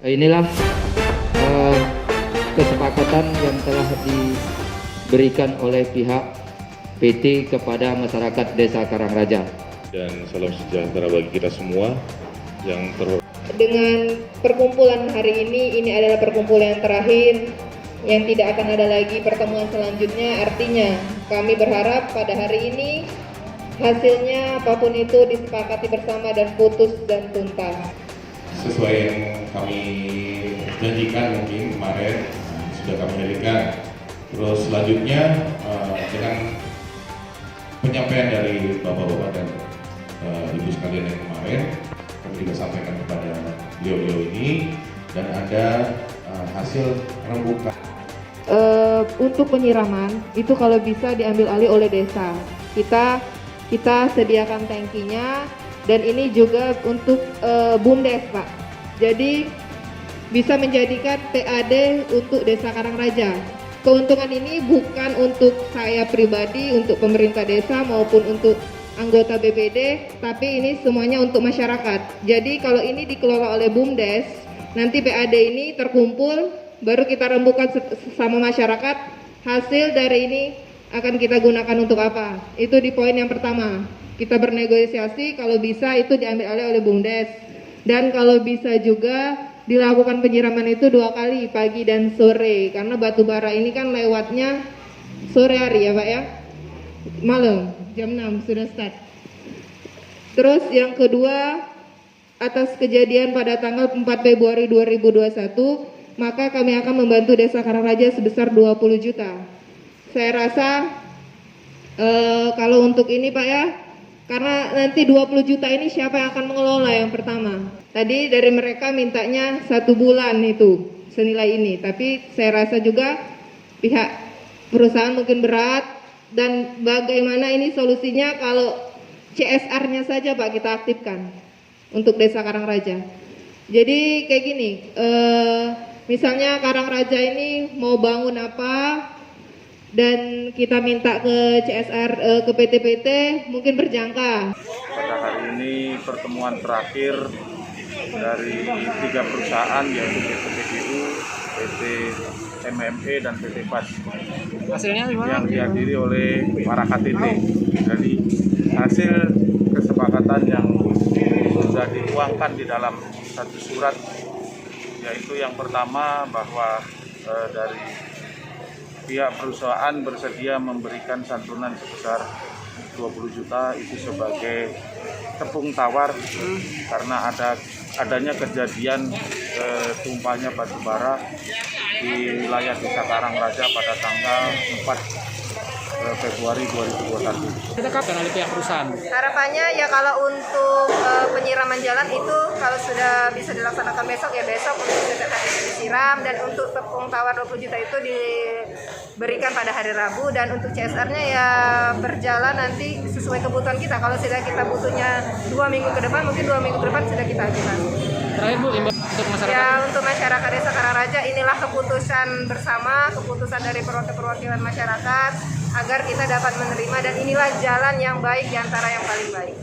Inilah eh, kesepakatan yang telah diberikan oleh pihak PT kepada masyarakat Desa Karangraja. Dan salam sejahtera bagi kita semua yang terhormat. Dengan perkumpulan hari ini adalah perkumpulan yang terakhir, yang tidak akan ada lagi pertemuan selanjutnya. Artinya kami berharap pada hari ini hasilnya apapun itu disepakati bersama dan putus dan tuntas. Sesuai yang kami janjikan mungkin kemarin sudah kami jadikan. Terus selanjutnya dengan penyampaian dari bapak-bapak dan ibu sekalian yang kemarin, kami juga sampaikan kepada beliau-beliau ini dan ada hasil rembukan. Untuk penyiraman itu kalau bisa diambil alih oleh desa. Kita sediakan tangkinya. Dan ini juga untuk BUMDes, Pak. Jadi bisa menjadikan PAD untuk Desa Karangraja. Keuntungan ini bukan untuk saya pribadi, untuk pemerintah desa maupun untuk anggota BPD, tapi ini semuanya untuk masyarakat. Jadi kalau ini dikelola oleh BUMDes, nanti PAD ini terkumpul, baru kita rembukan sama masyarakat. Hasil dari ini akan kita gunakan untuk apa? Itu di poin yang pertama. Kita bernegosiasi kalau bisa itu diambil alih oleh BUMDes, dan kalau bisa juga dilakukan penyiraman itu 2 kali, pagi dan sore, karena batu bara ini kan lewatnya sore hari ya Pak ya, malam jam 6 sudah start. Terus yang kedua, atas kejadian pada tanggal 4 Februari 2021, maka kami akan membantu Desa Karangraja sebesar 20 juta. Saya rasa kalau untuk ini Pak ya, karena nanti 20 juta ini siapa yang akan mengelola yang pertama. Tadi dari mereka mintanya 1 bulan itu senilai ini. Tapi saya rasa juga pihak perusahaan mungkin berat. Dan bagaimana ini solusinya kalau CSR-nya saja Pak kita aktifkan untuk Desa Karangraja. Jadi kayak gini, misalnya Karangraja ini mau bangun apa, dan kita minta ke CSR, ke PT-PT mungkin berjangka. Pada hari ini pertemuan terakhir dari 3 perusahaan yaitu PT PGU, PT MME dan PT PAS. Hasilnya gimana? Yang dihadiri oleh para KTT. Jadi hasil kesepakatan yang sudah dituangkan di dalam satu surat, yaitu yang pertama bahwa dari pihak perusahaan bersedia memberikan santunan sebesar 20 juta itu sebagai tepung tawar karena adanya kejadian tumpahnya batu bara di wilayah Desa Karangraja pada tanggal 4 Februari 2021. Kita kapan oleh pihak perusahaan? Harapannya ya kalau untuk penyiraman jalan itu kalau sudah bisa dilaksanakan besok ya besok, untuk disiram, dan untuk tepung tawar 20 juta itu diberikan pada hari Rabu, dan untuk CSR-nya ya berjalan nanti sesuai kebutuhan kita. Kalau sudah kita butuhnya 2 minggu ke depan, mungkin 2 minggu ke depan sudah kita ajukan. Terakhir Bu, untuk masyarakat. Ya untuk masyarakat Desa Karangraja inilah keputusan bersama, keputusan dari perwakilan masyarakat agar kita dapat menerima, dan inilah jalan yang baik di antara yang paling baik.